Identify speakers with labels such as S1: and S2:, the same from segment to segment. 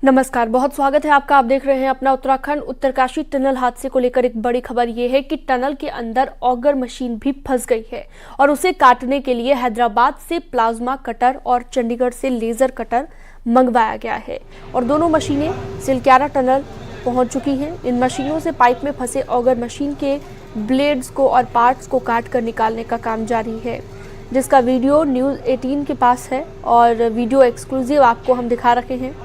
S1: नमस्कार, बहुत स्वागत है आपका। आप देख रहे हैं अपना उत्तराखंड। उत्तरकाशी टनल हादसे को लेकर एक बड़ी खबर ये है कि टनल के अंदर ऑगर मशीन भी फंस गई है और उसे काटने के लिए हैदराबाद से प्लाज्मा कटर और चंडीगढ़ से लेजर कटर मंगवाया गया है और दोनों मशीनें सिलक्यारा टनल पहुंच चुकी हैं। इन मशीनों से पाइप में फंसे ऑगर मशीन के ब्लेड्स को और पार्ट्स को काट कर निकालने का काम जारी है, जिसका वीडियो न्यूज़ 18 के पास है और वीडियो एक्सक्लूसिव आपको हम दिखा रहे हैं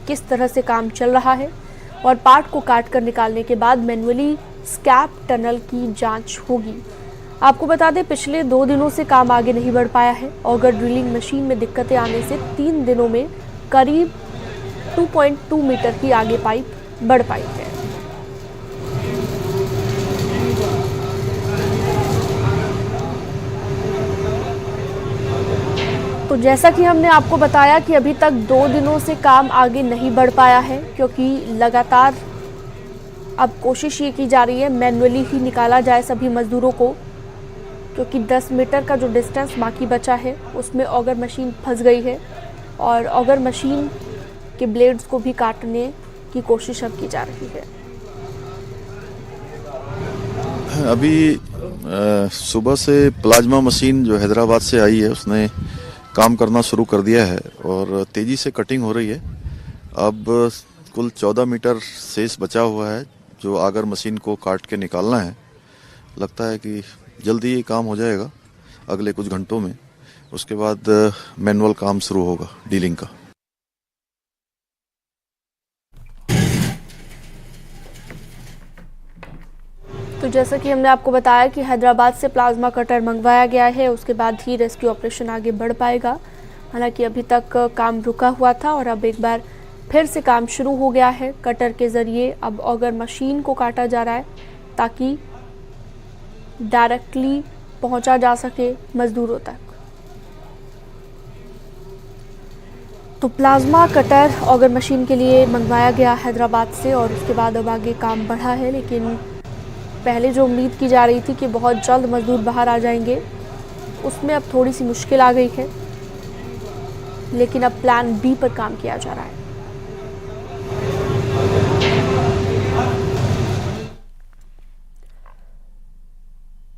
S1: किस तरह से काम चल रहा है। और पार्ट को काट कर निकालने के बाद मैन्युअली स्कैप टनल की जांच होगी। आपको बता दें, पिछले 2 दिनों से काम आगे नहीं बढ़ पाया है। ऑगर ड्रिलिंग मशीन में दिक्कतें आने से 3 दिनों में करीब 2.2 मीटर की आगे पाइप बढ़ पाई है। तो जैसा कि हमने आपको बताया कि अभी तक 2 दिनों से काम आगे नहीं बढ़ पाया है, क्योंकि लगातार अब कोशिश ये की जा रही है मैन्युअली ही निकाला जाए सभी मजदूरों को, क्योंकि 10 मीटर का जो डिस्टेंस बाकी बचा है उसमें ऑगर मशीन फंस गई है और ऑगर मशीन के ब्लेड्स को भी काटने की कोशिश अब की जा रही है।
S2: अभी सुबह से प्लाज्मा मशीन जो हैदराबाद से आई है उसने काम करना शुरू कर दिया है और तेजी से कटिंग हो रही है। अब कुल 14 मीटर शेष बचा हुआ है जो आगर मशीन को काट के निकालना है। लगता है कि जल्दी ये काम हो जाएगा अगले कुछ घंटों में। उसके बाद मैनुअल काम शुरू होगा डीलिंग का।
S1: तो जैसा कि हमने आपको बताया कि हैदराबाद से प्लाज्मा कटर मंगवाया गया है, उसके बाद ही रेस्क्यू ऑपरेशन आगे बढ़ पाएगा। हालांकि अभी तक काम रुका हुआ था और अब एक बार फिर से काम शुरू हो गया है। कटर के जरिए अब ऑगर मशीन को काटा जा रहा है ताकि डायरेक्टली पहुंचा जा सके मजदूरों तक। तो प्लाज्मा कटर ऑगर मशीन के लिए मंगवाया गया हैदराबाद से और उसके बाद अब आगे काम बढ़ा है, लेकिन पहले जो उम्मीद की जा रही थी कि बहुत जल्द मजदूर बाहर आ जाएंगे, उसमें अब थोड़ी सी मुश्किल आ गई है, लेकिन अब प्लान बी पर काम किया जा रहा है।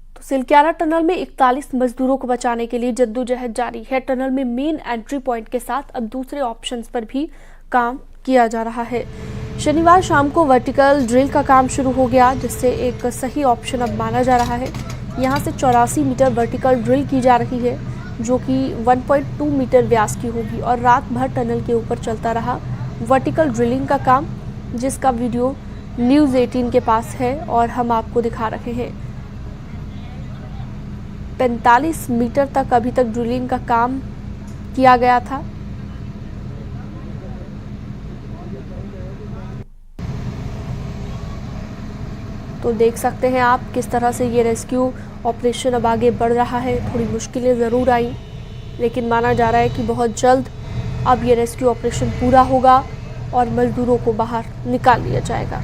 S1: तो सिलक्यारा टनल में 41 मजदूरों को बचाने के लिए जद्दोजहद जारी है। टनल में मेन एंट्री पॉइंट के साथ अब दूसरे ऑप्शंस पर भी काम किया जा रहा है। शनिवार शाम को वर्टिकल ड्रिल का काम शुरू हो गया, जिससे एक सही ऑप्शन अब माना जा रहा है। यहां से 84 मीटर वर्टिकल ड्रिल की जा रही है, जो कि 1.2 मीटर व्यास की होगी और रात भर टनल के ऊपर चलता रहा वर्टिकल ड्रिलिंग का काम, जिसका वीडियो न्यूज़ 18 के पास है और हम आपको दिखा रहे हैं। 45 मीटर तक अभी तक ड्रिलिंग का काम किया गया था। तो देख सकते हैं आप किस तरह से ये रेस्क्यू ऑपरेशन अब आगे बढ़ रहा है। थोड़ी मुश्किलें ज़रूर आई, लेकिन माना जा रहा है कि बहुत जल्द अब ये रेस्क्यू ऑपरेशन पूरा होगा और मजदूरों को बाहर निकाल लिया जाएगा।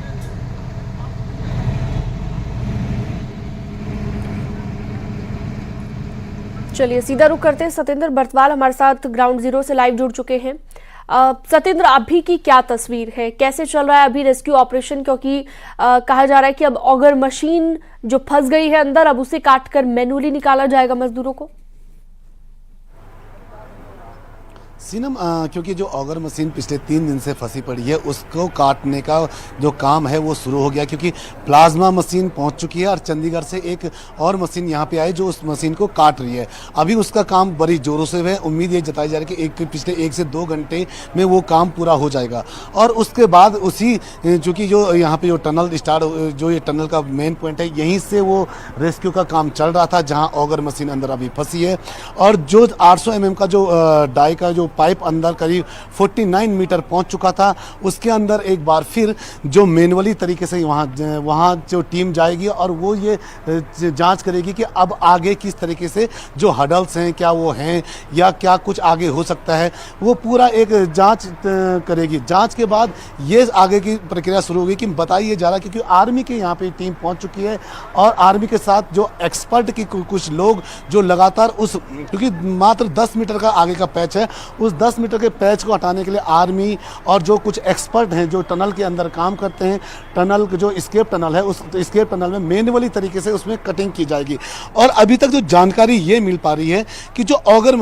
S1: चलिए सीधा रुख करते हैं। सतेंद्र बर्तवाल हमारे साथ ग्राउंड जीरो से लाइव जुड़ चुके हैं। सतेंद्र, अभी की क्या तस्वीर है, कैसे चल रहा है अभी रेस्क्यू ऑपरेशन? क्योंकि कहा जा रहा है कि अब ऑगर मशीन जो फंस गई है अंदर, अब उसे काटकर मैन्युअली निकाला जाएगा मजदूरों को।
S3: सीनम, क्योंकि जो ऑगर मशीन पिछले 3 दिन से फंसी पड़ी है उसको काटने का जो काम है वो शुरू हो गया, क्योंकि प्लाज्मा मशीन पहुंच चुकी है और चंडीगढ़ से एक और मशीन यहां पे आई जो उस मशीन को काट रही है। अभी उसका काम बड़ी जोरों से है। उम्मीद ये जताई जा रही है कि पिछले 1 से 2 घंटे में वो काम पूरा हो जाएगा और उसके बाद उसी चूँकि जो यहाँ पे जो टनल जो ये टनल का मेन पॉइंट है, यहीं से वो रेस्क्यू का काम चल रहा था जहाँ ऑगर मशीन अंदर अभी फंसी है। और जो 800 mm का जो डाई का जो पाइप अंदर करीब 49 मीटर पहुंच चुका था, उसके अंदर एक बार फिर जो मैनुअली तरीके से वहाँ जो टीम जाएगी और वो ये जांच करेगी कि अब आगे किस तरीके से जो हडल्स हैं क्या वो हैं या क्या कुछ आगे हो सकता है, वो पूरा एक जांच करेगी। जांच के बाद ये आगे की प्रक्रिया शुरू होगी कि बताइए जा रहा, क्योंकि आर्मी के यहाँ पे टीम पहुँच चुकी है और आर्मी के साथ जो एक्सपर्ट की कुछ लोग जो लगातार क्योंकि मात्र 10 मीटर का आगे का पैच है उस 10 मीटर के पैच को हटाने के लिए आर्मी और जो कुछ एक्सपर्ट हैं जो टनल के अंदर काम करते हैं, टनल जो स्केप टनल है उस स्केप टनल में मैन्युअली तरीके से उसमें कटिंग की जाएगी। और अभी तक जो जानकारी ये मिल पा रही है कि जो ऑगर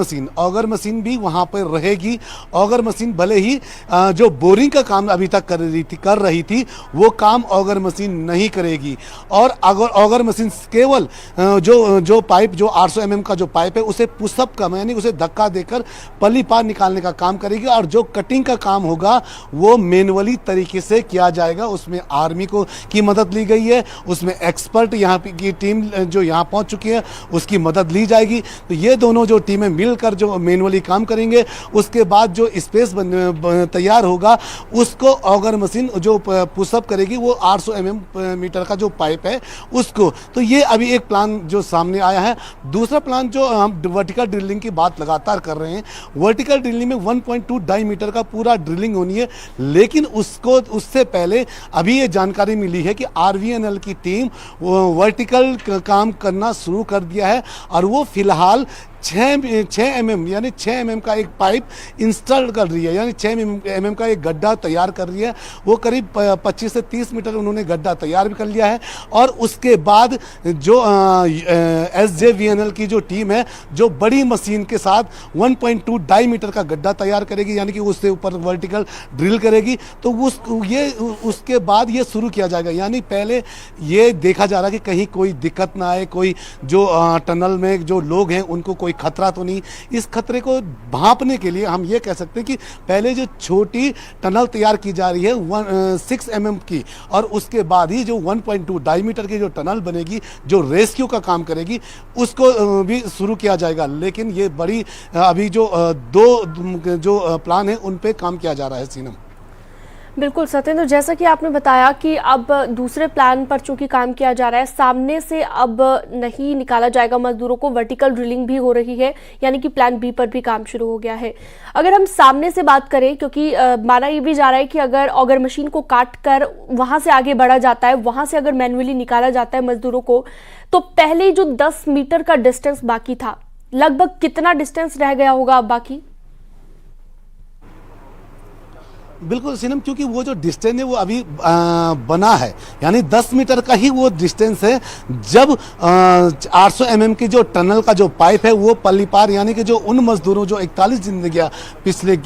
S3: मशीन भी वहाँ पर रहेगी। ऑगर मशीन भले ही जो बोरिंग का काम अभी तक कर रही थी वो काम ऑगर मशीन नहीं करेगी। और अगर ऑगर मशीन केवल जो पाइप जो 800 mm का जो पाइप है उसे पुशअप का यानी उसे धक्का देकर पल्ली पार निकालने का काम करेगी। और जो कटिंग का काम होगा वो मैन्युअली तरीके से किया जाएगा। उसमें आर्मी की मदद ली गई है, उसमें एक्सपर्ट यहाँ की टीम जो यहाँ पहुँच चुकी है उसकी मदद ली जाएगी। तो ये दोनों जो टीमें मिलकर जो मैन्युअली काम करेंगे, उसके बाद जो स्पेस तैयार होगा उसको ऑगर मशीन जो पुशअप करेगी वो 800 मीटर का जो पाइप है उसको। तो ये अभी एक प्लान जो सामने आया है। दूसरा प्लान जो हम वर्टिकल ड्रिलिंग की बात लगातार कर रहे हैं, वर्टिकल ड्रिलिंग में 1.2 डायमीटर का पूरा ड्रिलिंग होनी है। लेकिन उससे पहले अभी ये जानकारी मिली है कि RVNL की टीम वर्टिकल काम करना शुरू कर दिया है और वो फिलहाल 6 mm यानी 6 mm का एक पाइप इंस्टॉल कर रही है, यानी 6 mm का एक गड्ढा तैयार कर रही है। वो करीब 25 से 30 मीटर उन्होंने गड्ढा तैयार भी कर लिया है। और उसके बाद जो SJVNL की जो टीम है जो बड़ी मशीन के साथ 1.2 डायमीटर का गड्ढा तैयार करेगी, यानी कि उससे ऊपर वर्टिकल ड्रिल करेगी। तो उसके बाद ये शुरू किया जाएगा। यानी पहले ये देखा जा रहा है कि कहीं कोई दिक्कत ना आए, कोई जो टनल में जो लोग हैं उनको कोई खतरा तो नहीं। इस खतरे को भांपने के लिए हम ये कह सकते हैं कि पहले जो छोटी टनल तैयार की जा रही है 6 mm की, और उसके बाद ही जो 1.2 डायमीटर की जो टनल बनेगी जो रेस्क्यू का काम करेगी उसको भी शुरू किया जाएगा। लेकिन ये बड़ी अभी जो दो जो प्लान है उन पे काम किया जा रहा है। सीनम
S1: बिल्कुल सत्येंद्र, जैसा कि आपने बताया कि अब दूसरे प्लान पर चूंकि काम किया जा रहा है, सामने से अब नहीं निकाला जाएगा मजदूरों को, वर्टिकल ड्रिलिंग भी हो रही है, यानी कि प्लान बी पर भी काम शुरू हो गया है। अगर हम सामने से बात करें, क्योंकि माना ये भी जा रहा है कि अगर ऑगर मशीन को काट कर वहां से आगे बढ़ा जाता है, वहां से अगर मैन्युअली निकाला जाता है मजदूरों को, तो पहले जो 10 मीटर का डिस्टेंस बाकी था, लगभग कितना डिस्टेंस रह गया होगा अब बाकी?
S3: बिल्कुल सीनम, क्योंकि वो जो डिस्टेंस है वो अभी बना है, यानी 10 मीटर का ही वो डिस्टेंस है। जब 800 mm की जो टनल का जो पाइप है वो पल्ली पार, यानी कि जो उन मजदूरों जो 41 जिंदगियां पिछले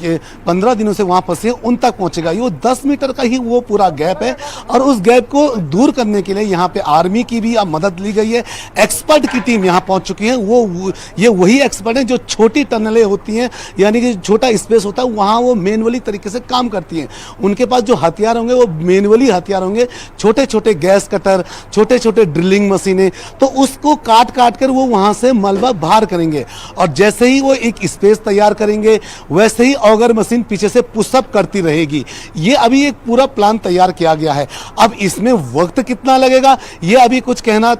S3: 15 दिनों से वहां फंसे उन तक पहुंचेगा। ये 10 मीटर का ही वो पूरा गैप है। और उस गैप को दूर करने के लिए यहाँ पे आर्मी की भी अब मदद ली गई है। एक्सपर्ट की टीम यहाँ पहुंच चुकी है। ये वही एक्सपर्ट है जो छोटी टनलें होती हैं, यानी कि छोटा स्पेस होता है, वहाँ वो मैनुअली तरीके से काम करती हैं। उनके पास जो हथियार होंगे वो मैनुअली हथियार होंगे, छोटे छोटे गैस कटर, छोटे छोटे ड्रिलिंग मशीनें। तो उसको काट काट कर वो वहां से मलबा बाहर करेंगे। और जैसे ही वो एक स्पेस तैयार करेंगे वैसे ही ऑगर मशीन पीछे से पुशअप करती रहेगी। ये अभी एक पूरा प्लान तैयार किया गया है। अब इसमें वक्त कितना लगेगा ये अभी कुछ कहना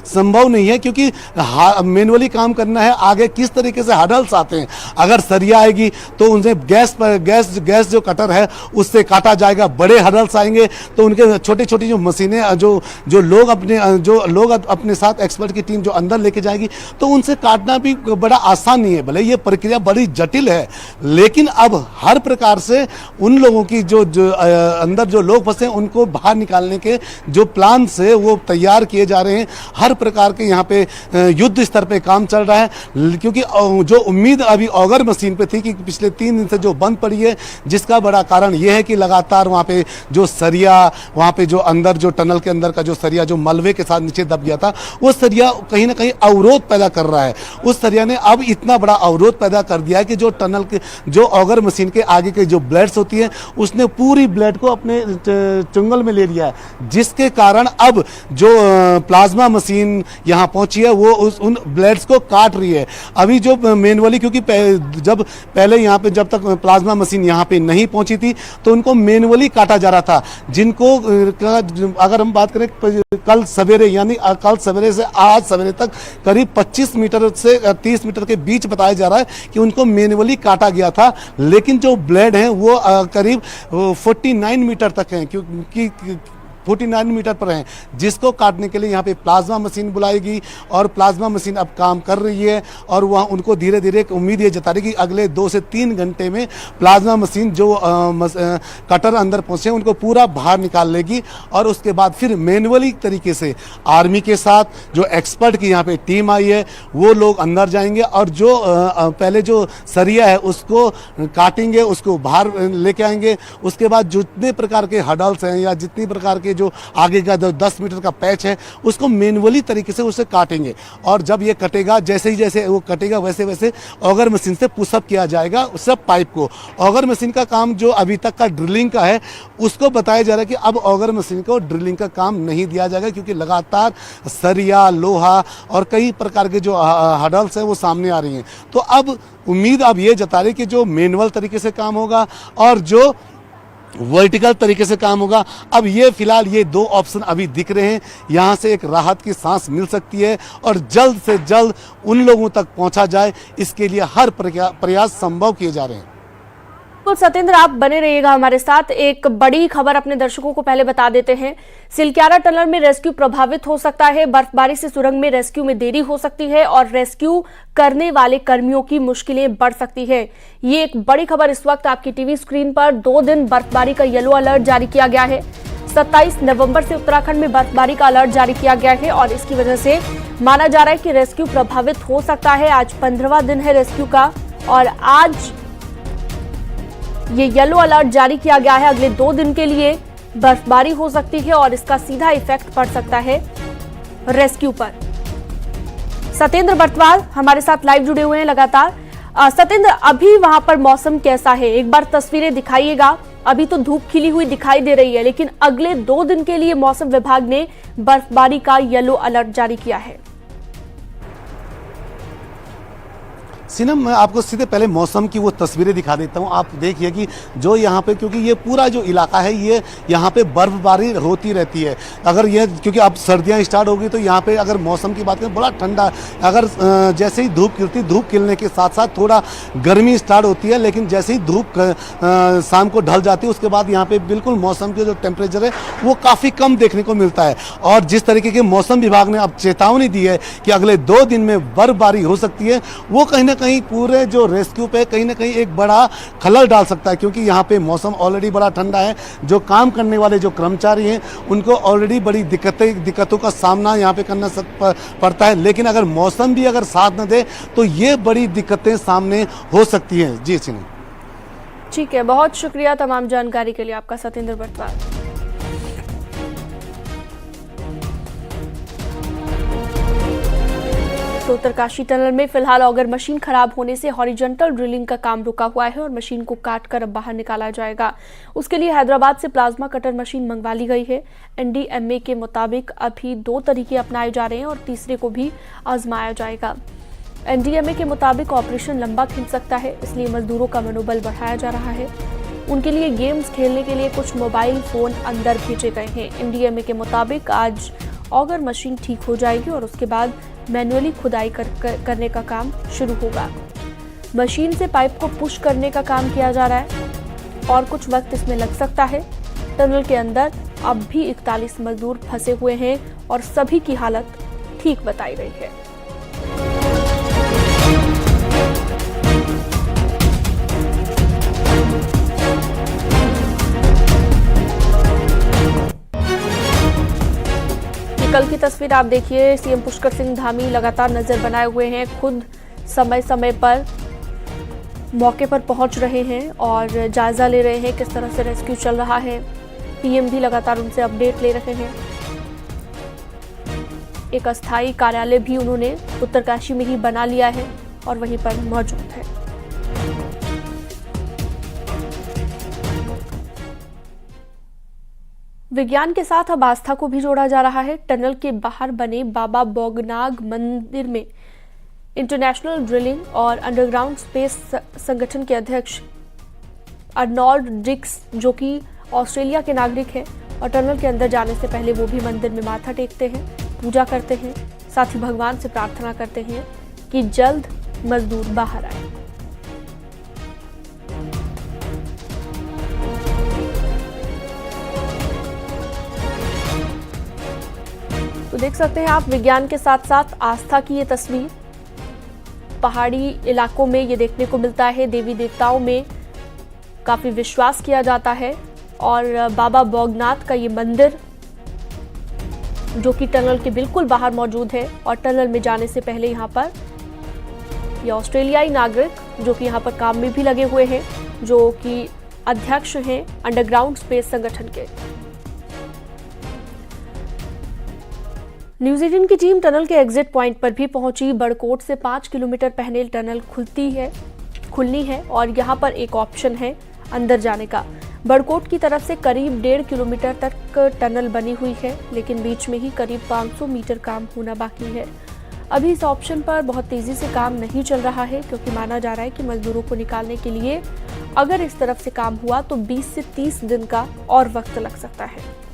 S3: संभव नहीं है, क्योंकि मैनुअली काम करना है। आगे किस तरीके से हडल्स आते हैं, अगर सरिया आएगी तो उनसे गैस जो कटर है उससे काटा जाएगा। बड़े हडल्स आएंगे तो उनके छोटी छोटी जो मशीनें जो लोग अपने साथ एक्सपर्ट की टीम जो अंदर लेके जाएगी, तो उनसे काटना भी बड़ा आसान नहीं है। भले ये प्रक्रिया बड़ी जटिल है, लेकिन अब हर प्रकार से उन लोगों की जो अंदर जो लोग फंसे उनको बाहर निकालने के जो प्लान से वो तैयार किए जा रहे हैं। हर प्रकार के यहाँ पे युद्ध स्तर पे काम चल रहा है, क्योंकि जो उम्मीद अभी ऑगर मशीन पे थी कि पिछले 3 दिन से जो बंद पड़ी है, जिसका बड़ा कारण यह है कि लगातार वहाँ पे जो सरिया, वहाँ पे जो अंदर जो टनल के अंदर का जो सरिया जो मलबे के साथ नीचे दब गया था, वो सरिया कहीं ना कहीं अवरोध पैदा कर रहा है। उस सरिया ने अब इतना बड़ा अवरोध पैदा कर दिया है कि जो टनल के जो ऑगर मशीन के आगे के जो ब्लेड्स होती है उसने पूरी ब्लेड को अपने चुंगल में ले लिया है, जिसके कारण अब जो प्लाज्मा मशीन यहाँ पहुंची है वो उन ब्लेड्स को काट रही है। अभी जो मैनुअली, क्योंकि जब पहले यहाँ पे जब तक प्लाज्मा मशीन यहाँ पे नहीं पहुंची थी तो उनको मैनुअली काटा जा रहा था, जिनको अगर हम बात करें कल सवेरे, यानी कल सवेरे से आज सवेरे तक करीब 25 मीटर से 30 मीटर के बीच बताया जा रहा है कि उनको मैनुअली काटा गया था। लेकिन जो ब्लेड हैं वो करीब 49 मीटर तक हैं, क्योंकि 49 मीटर पर हैं, जिसको काटने के लिए यहाँ पे प्लाज्मा मशीन बुलाएगी और प्लाज्मा मशीन अब काम कर रही है और वहाँ उनको धीरे धीरे एक उम्मीद ये जता रही कि अगले 2 से 3 घंटे में प्लाज्मा मशीन जो कटर अंदर पहुँचे उनको पूरा बाहर निकाल लेगी और उसके बाद फिर मैनुअली तरीके से आर्मी के साथ जो एक्सपर्ट की यहाँ पे टीम आई है वो लोग अंदर जाएंगे और जो पहले जो सरिया है उसको काटेंगे, उसको बाहर लेके आएंगे। उसके बाद जितने प्रकार के हडल्स हैं या जितनी प्रकार के जो आगे का जो 10 मीटर का पैच है उसको मैनुअली तरीके से उसे काटेंगे और जब ये कटेगा जैसे ही जैसे वो कटेगा वैसे वैसे ऑगर मशीन से पुशअप किया जाएगा सब पाइप को। ऑगर मशीन का काम जो अभी तक का ड्रिलिंग का है उसको बताया जा रहा है कि अब ऑगर मशीन को ड्रिलिंग का काम नहीं दिया जाएगा क्योंकि लगातार सरिया, लोहा और कई प्रकार के जो हडल्स हैं वो सामने आ रही हैं। तो अब उम्मीद अब ये जता रही कि जो मैनुअल तरीके से काम होगा और जो वर्टिकल तरीके से काम होगा। अब ये फिलहाल ये 2 ऑप्शन अभी दिख रहे हैं, यहाँ से एक राहत की सांस मिल सकती है और जल्द से जल्द उन लोगों तक पहुँचा जाए इसके लिए हर प्रयास संभव किए जा रहे हैं।
S1: सत्येंद्र, आप बने रहिएगा हमारे साथ। एक बड़ी खबर अपने दर्शकों को पहले बता देते हैं। सिलक्यारा टनल में रेस्क्यू प्रभावित हो सकता है, बर्फबारी से सुरंग में रेस्क्यू में देरी हो सकती है और रेस्क्यू करने वाले कर्मियों की मुश्किलें बढ़ सकती है। ये एक बड़ी खबर इस वक्त आपकी टीवी स्क्रीन पर। 2 दिन बर्फबारी का येलो अलर्ट जारी किया गया है। 27 नवंबर से उत्तराखंड में बर्फबारी का अलर्ट जारी किया गया है और इसकी वजह से माना जा रहा है कि रेस्क्यू प्रभावित हो सकता है। आज 15वां दिन है रेस्क्यू का और आज ये येलो अलर्ट जारी किया गया है। अगले 2 दिन के लिए बर्फबारी हो सकती है और इसका सीधा इफेक्ट पड़ सकता है रेस्क्यू पर। सत्येंद्र बर्तवाल हमारे साथ लाइव जुड़े हुए हैं लगातार। सत्येंद्र, अभी वहां पर मौसम कैसा है? एक बार तस्वीरें दिखाइएगा। अभी तो धूप खिली हुई दिखाई दे रही है, लेकिन अगले 2 दिन के लिए मौसम विभाग ने बर्फबारी का येलो अलर्ट जारी किया है।
S3: सीनम, मैं आपको सीधे पहले मौसम की वो तस्वीरें दिखा देता हूँ। आप देखिए कि जो यहाँ पे, क्योंकि ये पूरा जो इलाका है ये यहाँ पे बर्फबारी होती रहती है। अगर ये क्योंकि अब सर्दियाँ स्टार्ट होगी तो यहाँ पे अगर मौसम की बात करें बड़ा ठंडा, अगर जैसे ही धूप खिलती, धूप खिलने के साथ साथ थोड़ा गर्मी स्टार्ट होती है, लेकिन जैसे ही धूप शाम को ढल जाती है उसके बाद यहाँ पे बिल्कुल मौसम के जो टेम्परेचर है वो काफ़ी कम देखने को मिलता है। और जिस तरीके के मौसम विभाग ने अब चेतावनी दी है कि अगले 2 दिन में बर्फबारी हो सकती है, वो कहीं ना कहीं पूरे जो रेस्क्यू पे कहीं ना कहीं एक बड़ा खलल डाल सकता है क्योंकि यहाँ पे मौसम ऑलरेडी बड़ा ठंडा है। जो काम करने वाले जो कर्मचारी हैं उनको ऑलरेडी बड़ी दिक्कतों का सामना यहाँ पे करना पड़ता है, लेकिन अगर मौसम भी अगर साथ न दे तो ये बड़ी दिक्कतें सामने हो सकती हैं। जी सिंह,
S1: ठीक है, बहुत शुक्रिया तमाम जानकारी के लिए आपका सत्येंद्र बर्तवाल। तो उत्तरकाशी टनल में फिलहाल ऑगर मशीन खराब होने से हॉरिजॉन्टल ड्रिलिंग का काम रुका हुआ है और मशीन को काटकर अब बाहर निकाला जाएगा। उसके लिए हैदराबाद से प्लाज्मा कटर मशीन मंगवा ली गई है। एनडीएमए के मुताबिक अभी 2 तरीके अपनाए जा रहे हैं और तीसरे को भी आजमाया जाएगा। एनडीएमए के मुताबिक ऑपरेशन लंबा खिंच सकता है, इसलिए मजदूरों का मनोबल बढ़ाया जा रहा है। उनके लिए गेम्स खेलने के लिए कुछ मोबाइल फोन अंदर भेजे गए हैं। एनडीएमए के मुताबिक आज ऑगर मशीन ठीक हो जाएगी और उसके बाद मैनुअली खुदाई करने का काम शुरू होगा। मशीन से पाइप को पुश करने का काम किया जा रहा है और कुछ वक्त इसमें लग सकता है। टनल के अंदर अब भी 41 मजदूर फंसे हुए हैं और सभी की हालत ठीक बताई गई है। कल की तस्वीर आप देखिए। सीएम पुष्कर सिंह धामी लगातार नजर बनाए हुए हैं, खुद समय समय पर मौके पर पहुंच रहे हैं और जायजा ले रहे हैं किस तरह से रेस्क्यू चल रहा है। पीएम भी लगातार उनसे अपडेट ले रहे हैं। एक अस्थायी कार्यालय भी उन्होंने उत्तरकाशी में ही बना लिया है और वहीं पर मौजूद है। विज्ञान के साथ अब आस्था को भी जोड़ा जा रहा है। टनल के बाहर बने बाबा बोगनाग मंदिर में इंटरनेशनल ड्रिलिंग और अंडरग्राउंड स्पेस संगठन के अध्यक्ष अर्नोल्ड डिक्स, जो कि ऑस्ट्रेलिया के नागरिक हैं और टनल के अंदर जाने से पहले वो भी मंदिर में माथा टेकते हैं, पूजा करते हैं, साथ ही भगवान से प्रार्थना करते हैं कि जल्द मजदूर बाहर आए। तो देख सकते हैं आप विज्ञान के साथ साथ आस्था की ये तस्वीर। पहाड़ी इलाकों में ये देखने को मिलता है, देवी देवताओं में काफी विश्वास किया जाता है और बाबा बौगनाथ का ये मंदिर जो कि टनल के बिल्कुल बाहर मौजूद है और टनल में जाने से पहले यहाँ पर ये ऑस्ट्रेलियाई नागरिक जो कि यहाँ पर काम में भी लगे हुए हैं, जो कि अध्यक्ष हैं अंडरग्राउंड स्पेस संगठन के। न्यूजीलैंड की टीम टनल के एग्जिट पॉइंट पर भी पहुंची। बड़कोट से 5 किलोमीटर पहले टनल खुलनी है और यहाँ पर एक ऑप्शन है अंदर जाने का। बड़कोट की तरफ से करीब 1.5 किलोमीटर तक टनल बनी हुई है, लेकिन बीच में ही करीब 500 मीटर काम होना बाकी है। अभी इस ऑप्शन पर बहुत तेजी से काम नहीं चल रहा है, क्योंकि माना जा रहा है कि मजदूरों को निकालने के लिए अगर इस तरफ से काम हुआ तो 20 से 30 दिन का और वक्त लग सकता है।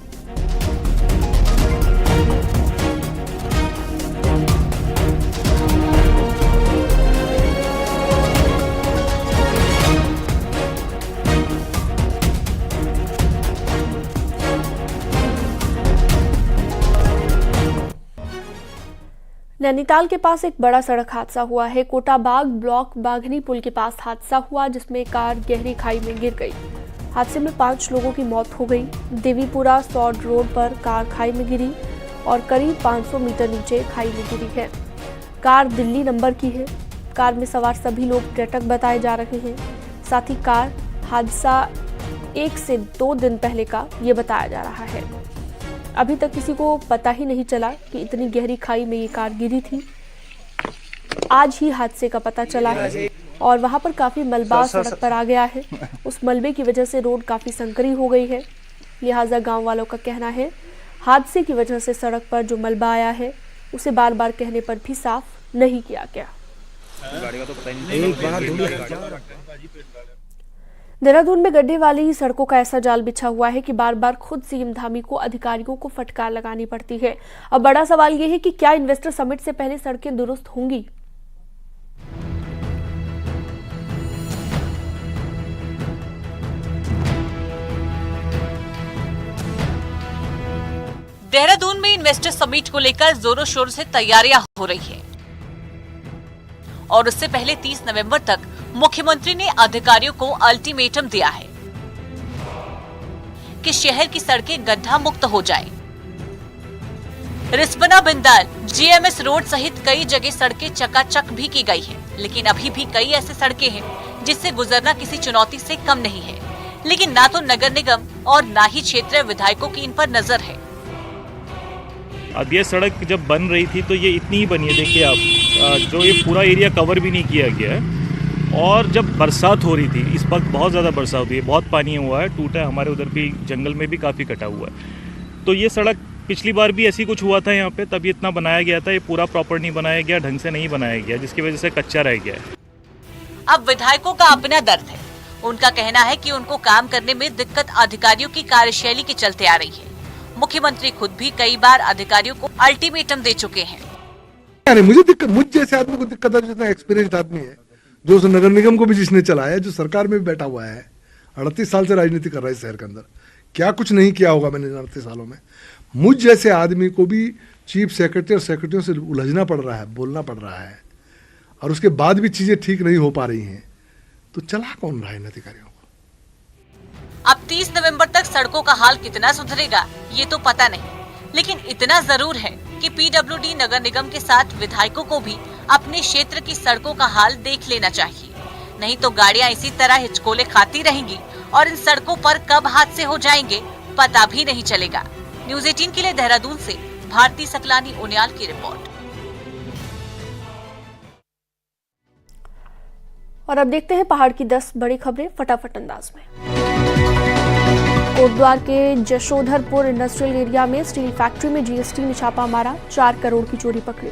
S1: नैनीताल के पास एक बड़ा सड़क हादसा हुआ है। कोटाबाग ब्लॉक बाघनी पुल के पास हादसा हुआ, जिसमें कार गहरी खाई में गिर गई। हादसे में 5 लोगों की मौत हो गई। देवीपुरा सौड रोड पर कार खाई में गिरी और करीब 500 मीटर नीचे खाई में गिरी है। कार दिल्ली नंबर की है। कार में सवार सभी लोग पर्यटक बताए जा रहे हैं। साथ ही कार हादसा 1 से 2 दिन पहले का ये बताया जा रहा है। अभी तक किसी को पता ही नहीं चला कि इतनी गहरी खाई में ये कार गिरी थी। आज ही हादसे का पता चला है और वहां पर काफी मलबा सड़क पर आ गया है। उस मलबे की वजह से रोड काफी संकरी हो गई है। लिहाजा गांव वालों का कहना है हादसे की वजह से सड़क पर जो मलबा आया है उसे बार बार कहने पर भी साफ नहीं किया गया। देहरादून में गड्ढे वाली सड़कों का ऐसा जाल बिछा हुआ है कि बार बार खुद सीएम धामी को अधिकारियों को फटकार लगानी पड़ती है। अब बड़ा सवाल यह है कि क्या इन्वेस्टर समिट से पहले सड़कें दुरुस्त होंगी?
S4: देहरादून में इन्वेस्टर समिट को लेकर जोरों शोर से तैयारियां हो रही है और उससे पहले 30 नवंबर तक मुख्यमंत्री ने अधिकारियों को अल्टीमेटम दिया है कि शहर की सड़कें गड्ढा मुक्त हो जाए। रिस्पना बिंदाल जीएमएस रोड सहित कई जगह सड़कें चकाचक भी की गई है, लेकिन अभी भी कई ऐसे सड़कें हैं जिससे गुजरना किसी चुनौती से कम नहीं है। लेकिन ना तो नगर निगम और ना ही क्षेत्रीय विधायकों की इन पर नजर है।
S5: अब ये सड़क जब बन रही थी तो ये इतनी ही बनी है, देखिए आप, जो ये पूरा एरिया कवर भी नहीं किया गया है। और जब बरसात हो रही थी, इस वक्त बहुत ज़्यादा बरसात हुई है, बहुत पानी हुआ है, टूटा है, हमारे उधर भी जंगल में भी काफ़ी कटा हुआ है। तो ये सड़क पिछली बार भी ऐसी कुछ हुआ था यहाँ पे, तब ये इतना बनाया गया था, ये पूरा प्रॉपर नहीं बनाया गया, ढंग से नहीं बनाया गया, जिसकी वजह से कच्चा रह गया है।
S4: अब विधायकों का अपना दर्द है। उनका कहना है कि उनको काम करने में दिक्कत अधिकारियों की कार्यशैली के चलते आ रही है। मुख्यमंत्री खुद भी कई बार अधिकारियों को अल्टीमेटम दे चुके हैं।
S6: मुझे दिक्कत, मुझ जैसे आदमी को दिक्कत है, जितना एक्सपीरियंस्ड आदमी है, जो उस नगर निगम को भी जिसने चलाया है, जो सरकार में भी बैठा हुआ है, 38 साल से राजनीति कर रहा है शहर के अंदर, क्या कुछ नहीं किया होगा मैंने 38 सालों में। मुझ जैसे आदमी को भी चीफ सेक्रेटरी और सेक्रेटरियों से उलझना पड़ रहा है, बोलना पड़ रहा है, और उसके बाद भी चीजें ठीक नहीं हो पा रही हैं, तो चला कौन रहा है इन अधिकारियों को?
S4: अब 30 नवंबर तक सड़कों का हाल कितना सुधरेगा ये तो पता नहीं, लेकिन इतना जरूर है कि पीडब्ल्यूडी नगर निगम के साथ विधायकों को भी अपने क्षेत्र की सड़कों का हाल देख लेना चाहिए। नहीं तो गाड़ियां इसी तरह हिचकोले खाती रहेंगी और इन सड़कों पर कब हादसे हो जाएंगे पता भी नहीं चलेगा। न्यूज़ 18 के लिए देहरादून से भारती सकलानी उनियाल की रिपोर्ट।
S1: और अब देखते हैं पहाड़ की 10 बड़ी खबरें फटाफट अंदाज में। कोटद्वार के जशोधरपुर इंडस्ट्रियल एरिया में स्टील फैक्ट्री में जीएसटी ने छापा मारा, 4 करोड़ की चोरी पकड़ी।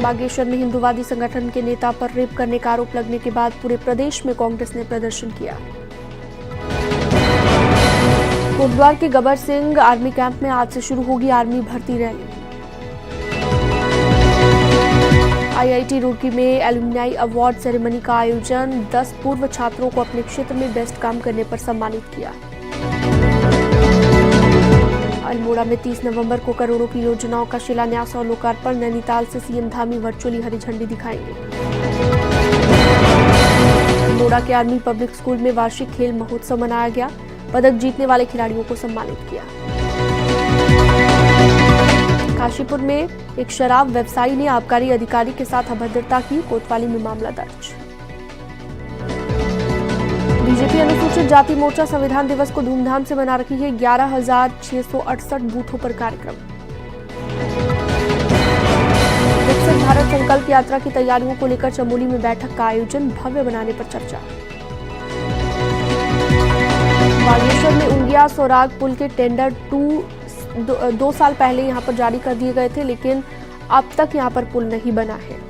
S1: बागेश्वर में हिंदूवादी संगठन के नेता पर रेप करने का आरोप लगने के बाद पूरे प्रदेश में कांग्रेस ने प्रदर्शन किया। कोटद्वार के गबर सिंह आर्मी कैंप में आज से शुरू होगी आर्मी भर्ती रैली। आईआईटी रुड़की में एलुमनाई अवार्ड सेरेमनी का आयोजन, 10 पूर्व छात्रों को अपने क्षेत्र में बेस्ट काम करने पर सम्मानित किया। अल्मोड़ा में 30 नवंबर को करोड़ों की योजनाओं का शिलान्यास और लोकार्पण। नैनीताल से सीएम धामी वर्चुअली हरी झंडी दिखाएंगे। अल्मोड़ा के आर्मी पब्लिक स्कूल में वार्षिक खेल महोत्सव मनाया गया। पदक जीतने वाले खिलाड़ियों को सम्मानित किया। काशीपुर में एक शराब व्यवसायी ने आबकारी अधिकारी के साथ अभद्रता की। कोतवाली में मामला दर्ज। बीजेपी अनुसूचित जाति मोर्चा संविधान दिवस को धूमधाम से मना रही है। 11,668 बूथों पर कार्यक्रम। विकसित भारत संकल्प यात्रा की तैयारियों को लेकर चमोली में बैठक का आयोजन। भव्य बनाने पर चर्चा। बागेश्वर में उंगिया सौराग पुल के टेंडर 2 साल पहले यहां पर जारी कर दिए गए थे, लेकिन अब तक यहां पर पुल नहीं बना है।